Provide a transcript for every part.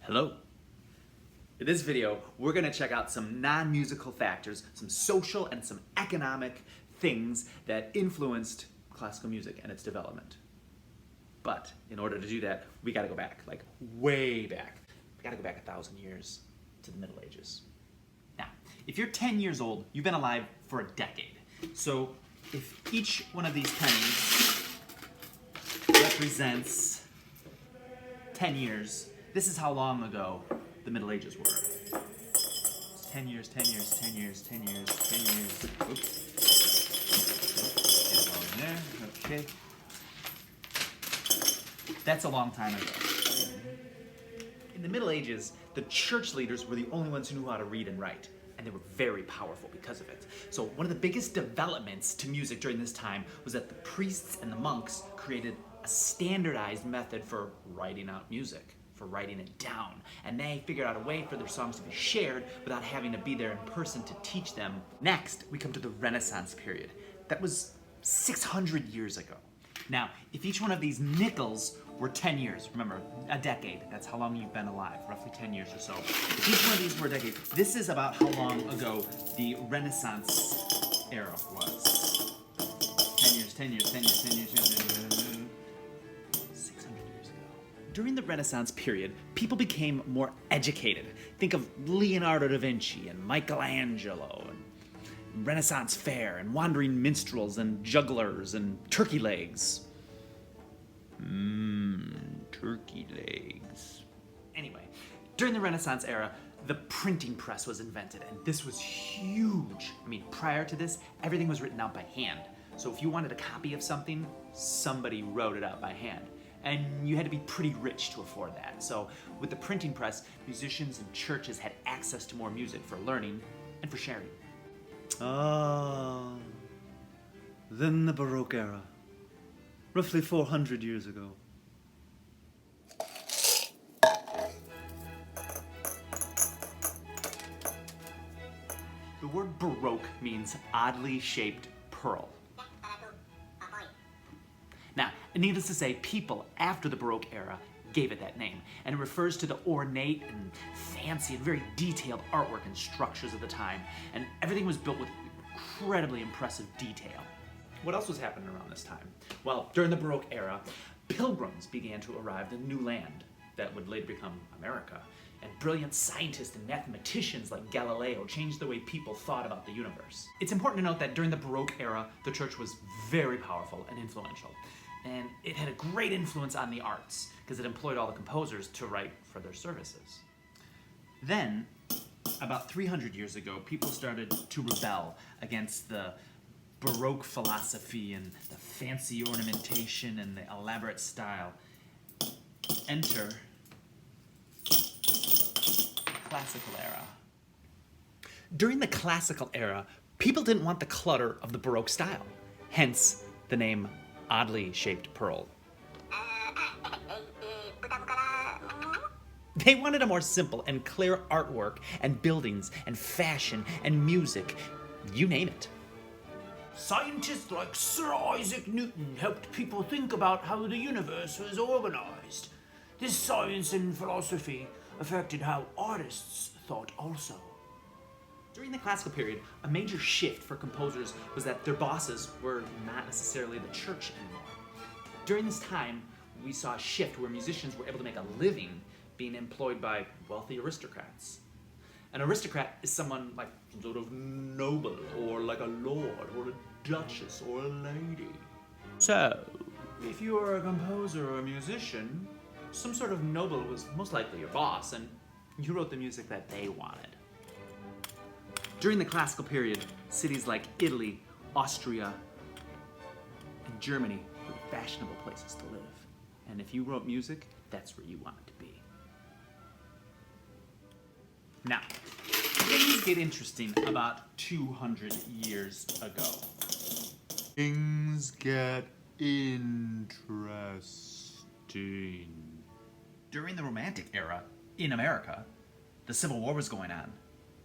Hello. In this video, we're going to check out some non-musical factors, some social and some economic things that influenced classical music and its development. But in order to do that, we got to go back, like way back. We got to go back 1,000 years to the Middle Ages. Now, if you're 10 years old, you've been alive for a decade. So if each one of these pennies represents 10 years, this is how long ago the Middle Ages were. It's 10 years, 10 years, 10 years, 10 years, 10 years. Oops. Get it all in there. Okay. That's a long time ago. In the Middle Ages, the church leaders were the only ones who knew how to read and write, and they were very powerful because of it. So one of the biggest developments to music during this time was that the priests and the monks created a standardized method for writing out music, for writing it down. And they figured out a way for their songs to be shared without having to be there in person to teach them. Next, we come to the Renaissance period. That was 600 years ago. Now, if each one of these nickels were 10 years, remember, a decade, that's how long you've been alive, roughly 10 years or so. If each one of these were a decade, this is about how long ago the Renaissance era was. 10 years, 10 years, 10 years, 10 years, 10 years, 600 years ago. During the Renaissance period, people became more educated. Think of Leonardo da Vinci and Michelangelo and Renaissance fair and wandering minstrels and jugglers and turkey legs. Turkey legs. Anyway, during the Renaissance era, the printing press was invented, and this was huge. I mean, prior to this, everything was written out by hand. So if you wanted a copy of something, somebody wrote it out by hand. And you had to be pretty rich to afford that. So with the printing press, musicians and churches had access to more music for learning and for sharing. Then the Baroque era, roughly 400 years ago. The word Baroque means oddly shaped pearl. Now, needless to say, people after the Baroque era gave it that name, and it refers to the ornate and fancy and very detailed artwork and structures of the time, and everything was built with incredibly impressive detail. What else was happening around this time? Well, during the Baroque era, pilgrims began to arrive in new land that would later become America, and brilliant scientists and mathematicians like Galileo changed the way people thought about the universe. It's important to note that during the Baroque era, the church was very powerful and influential, and it had a great influence on the arts because it employed all the composers to write for their services. Then, about 300 years ago, people started to rebel against the Baroque philosophy and the fancy ornamentation and the elaborate style. Enter Classical era. During the Classical era, people didn't want the clutter of the Baroque style, hence the name oddly shaped pearl. They wanted a more simple and clear artwork and buildings and fashion and music, you name it. Scientists like Sir Isaac Newton helped people think about how the universe was organized. This science and philosophy affected how artists thought also. During the classical period, a major shift for composers was that their bosses were not necessarily the church anymore. During this time, we saw a shift where musicians were able to make a living being employed by wealthy aristocrats. An aristocrat is someone like some sort of noble, or like a lord, or a duchess, or a lady. So, if you were a composer or a musician, some sort of noble was most likely your boss, and you wrote the music that they wanted. During the classical period, cities like Italy, Austria, and Germany were fashionable places to live. And if you wrote music, that's where you wanted to be. Now, things get interesting about 200 years ago. Things get interesting. During the Romantic era, in America, the Civil War was going on.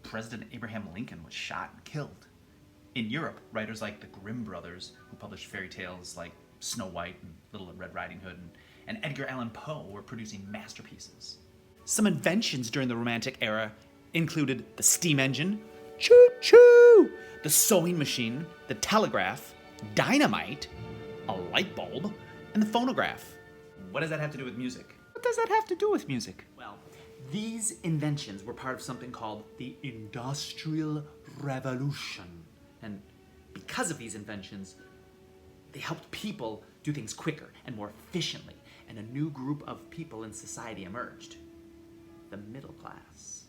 President Abraham Lincoln was shot and killed. In Europe, writers like the Grimm brothers, who published fairy tales like Snow White and Little Red Riding Hood, and Edgar Allan Poe were producing masterpieces. Some inventions during the Romantic era included the steam engine, choo-choo, the sewing machine, the telegraph, dynamite, a light bulb, and the phonograph. What does that have to do with music? What does that have to do with music? Well, these inventions were part of something called the Industrial Revolution. And because of these inventions, they helped people do things quicker and more efficiently, and a new group of people in society emerged. The middle class.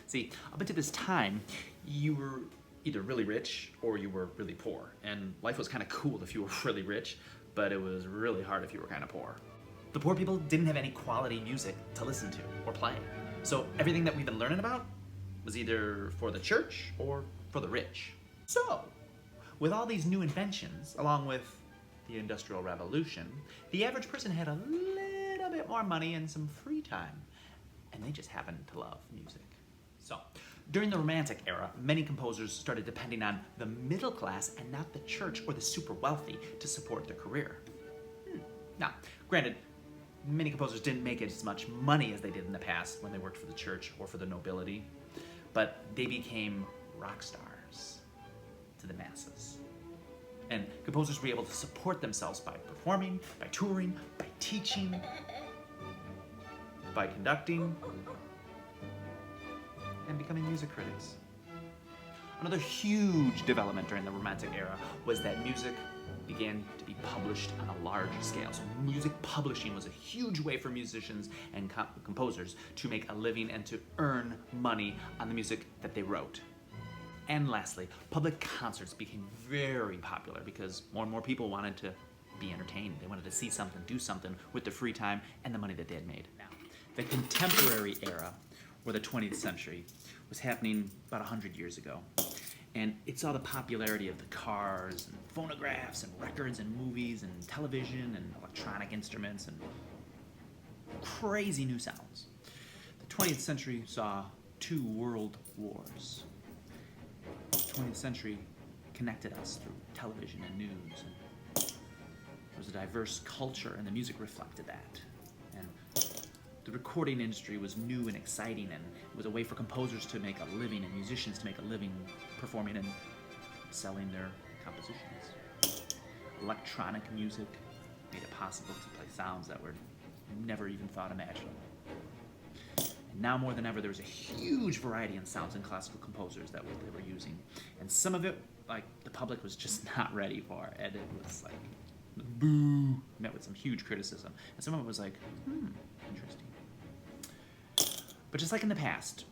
See, up until this time, you were either really rich or you were really poor. And life was kind of cool if you were really rich, but it was really hard if you were kind of poor. The poor people didn't have any quality music to listen to or play. So everything that we've been learning about was either for the church or for the rich. So, with all these new inventions, along with the Industrial Revolution, the average person had a little bit more money and some free time. And they just happened to love music. So, during the Romantic era, many composers started depending on the middle class and not the church or the super wealthy to support their career. Now, granted, many composers didn't make as much money as they did in the past when they worked for the church or for the nobility, but they became rock stars to the masses. And composers were able to support themselves by performing, by touring, by teaching, by conducting, and becoming music critics. Another huge development during the Romantic era was that music began to be published on a larger scale. So music publishing was a huge way for musicians and composers to make a living and to earn money on the music that they wrote. And lastly, public concerts became very popular because more and more people wanted to be entertained. They wanted to see something, do something with their free time and the money that they had made. Now, the contemporary era, or the 20th century, was happening about 100 years ago. And it saw the popularity of the cars and phonographs and records and movies and television and electronic instruments and crazy new sounds. The 20th century saw 2 world wars. The 20th century connected us through television and news. And there was a diverse culture, and the music reflected that. And the recording industry was new and exciting, and it was a way for composers to make a living and musicians to make a living performing and selling their compositions. Electronic music made it possible to play sounds that were never even thought imaginable. And now more than ever, there was a huge variety in sounds and classical composers that they were using. And some of it, like, the public was just not ready for, and it was like, boo, met with some huge criticism. And some of it was like, interesting. But just like in the past,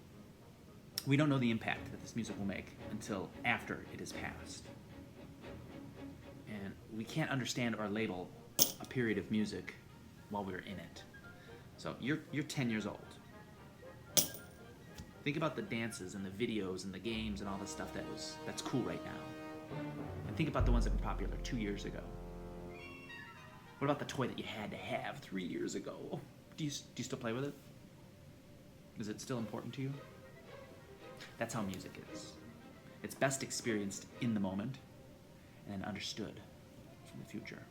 we don't know the impact that this music will make until after it is past. And we can't understand or label a period of music while we're in it. So you're 10 years old. Think about the dances and the videos and the games and all the stuff that's cool right now. And think about the ones that were popular 2 years ago. What about the toy that you had to have 3 years ago? Do you still play with it? Is it still important to you? That's how music is. It's best experienced in the moment and understood from the future.